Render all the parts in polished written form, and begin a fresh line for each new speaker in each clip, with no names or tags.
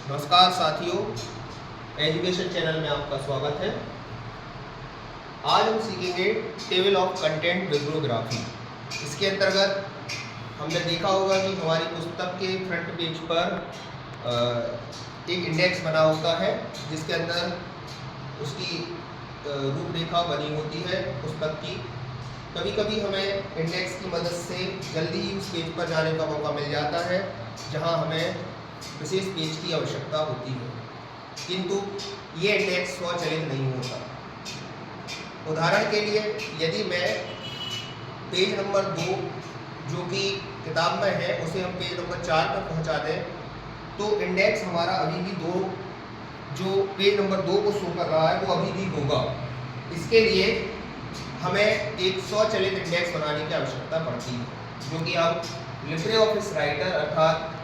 नमस्कार साथियों, education channel में आपका स्वागत है। आज हम सीखेंगे टेबल ऑफ कंटेंट बिब्लियोग्राफी। इसके अंतर्गत हमने देखा होगा कि हमारी पुस्तक के फ्रंट पेज पर एक इंडेक्स बना होता है जिसके अंदर उसकी रूपरेखा बनी होती है पुस्तक की। कभी कभी हमें इंडेक्स की मदद से जल्दी ही उस पेज पर जाने का मौका मिल जाता है जहां हमें विशेष पेज की आवश्यकता होती है, किंतु ये इंडेक्स स्वचालित नहीं होता। उदाहरण के लिए यदि मैं पेज नंबर 2 जो कि किताब में है उसे हम पेज नंबर 4 पर पहुंचा दें तो इंडेक्स हमारा अभी भी 2 जो पेज नंबर 2 को शो कर रहा है वो अभी भी होगा। इसके लिए हमें एक स्वचालित इंडेक्स बनाने की आवश्यकता पड़ती है, जो कि हम लिब्रे ऑफिस राइटर अर्थात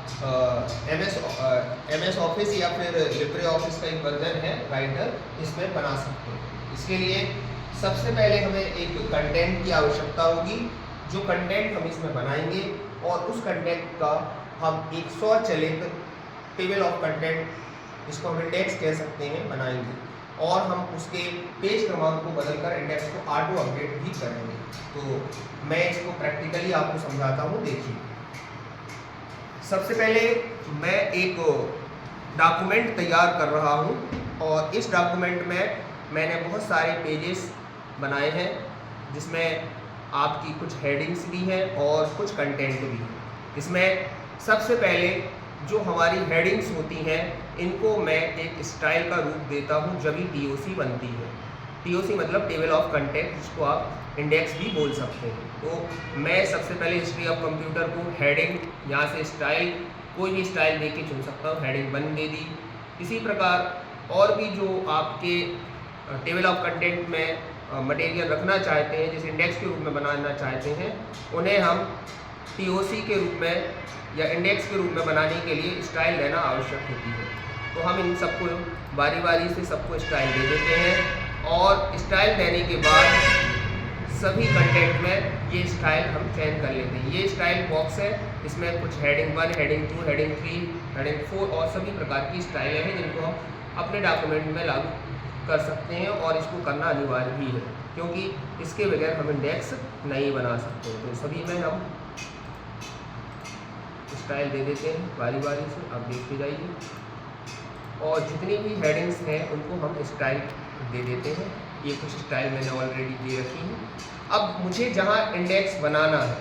एमएस ऑफिस या फिर लिब्रे ऑफिस का एक वर्जन है राइटर, इसमें बना सकते हैं। इसके लिए सबसे पहले हमें एक कंटेंट की आवश्यकता होगी। जो कंटेंट हम इसमें बनाएंगे और उस कंटेंट का हम एक स्वचालित टेबल ऑफ कंटेंट, इसको हम इंडेक्स कह सकते हैं, बनाएंगे और हम उसके पेज क्रमांक को बदलकर इंडेक्स को ऑटो अपडेट भी करेंगे। तो मैं इसको प्रैक्टिकली आपको समझाता हूँ। देखिए, सबसे पहले मैं एक डॉक्यूमेंट तैयार कर रहा हूँ और इस डॉक्यूमेंट में मैंने बहुत सारे पेजेस बनाए हैं जिसमें आपकी कुछ हेडिंग्स भी हैं और कुछ कंटेंट भी है। इसमें सबसे पहले जो हमारी हेडिंग्स होती हैं इनको मैं एक स्टाइल का रूप देता हूँ जब ही टीओसी बनती है। टीओसी मतलब टेबल ऑफ कंटेंट, जिसको आप इंडेक्स भी बोल सकते हैं। तो मैं सबसे पहले हिस्ट्री ऑफ कंप्यूटर को हेडिंग, यहाँ से स्टाइल कोई भी स्टाइल दे के चुन सकता हूँ, हेडिंग 1 दे दी। इसी प्रकार और भी जो आपके टेबल ऑफ कंटेंट में मटेरियल रखना चाहते हैं, जिसे इंडेक्स के रूप में बनाना चाहते हैं, उन्हें हम टीओसी के रूप में या इंडेक्स के रूप में बनाने के लिए स्टाइल देना आवश्यक होती है। तो हम इन सबको बारी बारी से सबको स्टाइल दे देते हैं और स्टाइल देने के बाद सभी कंटेंट में ये स्टाइल हम चेंज कर लेते हैं। ये स्टाइल बॉक्स है, इसमें कुछ हेडिंग 1, हेडिंग 2, हेडिंग 3, हेडिंग 4 और सभी प्रकार की स्टाइलें हैं जिनको हम अपने डॉक्यूमेंट में लागू कर सकते हैं और इसको करना अनिवार्य भी है, क्योंकि इसके बगैर हम इंडेक्स नहीं बना सकते। तो सभी में हम स्टाइल दे देते हैं बारी बारी से, आप देखते जाइए। और जितनी भी हेडिंग्स हैं उनको हम स्टाइल दे देते हैं। ये कुछ स्टाइल मैंने ऑलरेडी दे रखी है। अब मुझे जहाँ इंडेक्स बनाना है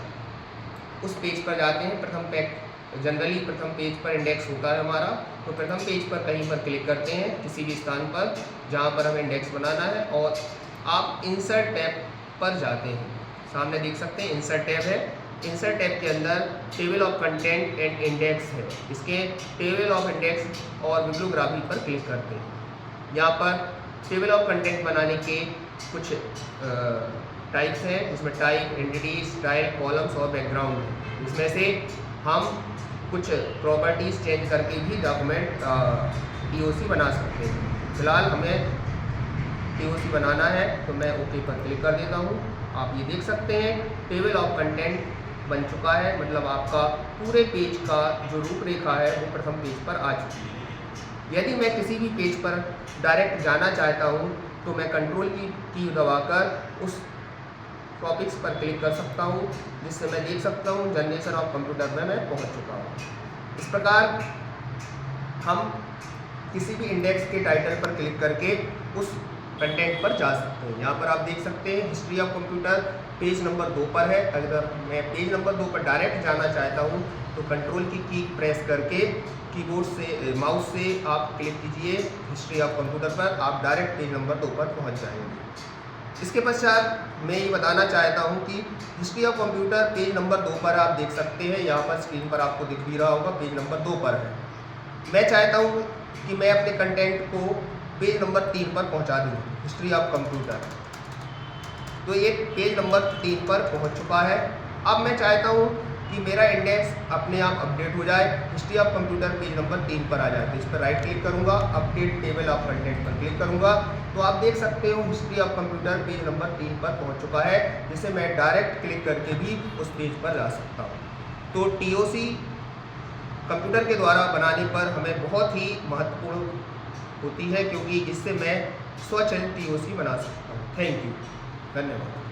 उस पेज पर जाते हैं। जनरली प्रथम पेज पर इंडेक्स होता है हमारा, तो प्रथम पेज पर कहीं पर क्लिक करते हैं किसी भी स्थान पर जहाँ पर हमें इंडेक्स बनाना है और आप इंसर्ट टैब पर जाते हैं। सामने देख सकते हैं इंसर्ट टैब है। इंसर्ट टैब के अंदर table of content and index है। इसके टेबल ऑफ इंडेक्स और बिब्लियोग्राफी पर क्लिक करते हैं। यहाँ पर टेबल ऑफ कंटेंट बनाने के कुछ टाइप्स हैं, जिसमें टाइप, एंटिटी, स्टाइल, कॉलम्स और बैकग्राउंड है। इसमें से हम कुछ प्रॉपर्टीज़ चेंज करके भी डॉक्यूमेंट टीओसी बना सकते हैं। फिलहाल हमें टीओसी बनाना है तो मैं ओके पर क्लिक कर देता हूँ। आप ये देख सकते हैं टेबल ऑफ कंटेंट बन चुका है, मतलब आपका पूरे पेज का जो रूपरेखा है वो प्रथम पेज पर आ चुकी है। यदि मैं किसी भी पेज पर डायरेक्ट जाना चाहता हूँ तो मैं कंट्रोल की दबाकर उस टॉपिक्स पर क्लिक कर सकता हूँ, जिससे मैं देख सकता हूँ जनरेशन ऑफ कंप्यूटर में मैं पहुँच चुका हूँ। इस प्रकार हम किसी भी इंडेक्स के टाइटल पर क्लिक करके उस कंटेंट पर जा सकते हैं। यहाँ पर आप देख सकते हैं history of computer page number 2 पर है। अगर मैं पेज नंबर 2 पर डायरेक्ट जाना चाहता हूँ तो कंट्रोल की प्रेस करके कीबोर्ड से, माउस से आप क्लिक कीजिए हिस्ट्री ऑफ कंप्यूटर पर, आप डायरेक्ट पेज नंबर 2 पर पहुँच जाएंगे। इसके पश्चात मैं ये बताना चाहता हूँ कि history of computer page number 2 पर आप देख सकते हैं। यहाँ पर स्क्रीन पर आपको दिख भी रहा होगा पेज नंबर 2 पर है। मैं चाहता हूँ कि मैं अपने कंटेंट को पेज नंबर 3 पर पहुँचा दूँ, हिस्ट्री ऑफ कंप्यूटर। तो ये पेज नंबर 3 पर पहुँच चुका है। अब मैं चाहता हूँ कि मेरा इंडेक्स अपने आप अपडेट हो जाए, history of computer page number 3 पर आ जाए। तो इस पर राइट क्लिक करूँगा, अपडेट टेबल ऑफ कंटेंट पर क्लिक करूँगा तो आप देख सकते हो history of computer page number 3 पर पहुँच चुका है, जिसे मैं डायरेक्ट क्लिक करके भी उस पेज पर जा सकता हूँ। तो टीओसी कंप्यूटर के द्वारा बनाने पर हमें बहुत ही महत्वपूर्ण होती है, क्योंकि इससे मैं स्वचालित टीओसी बना सकता हूँ। थैंक यू, धन्यवाद।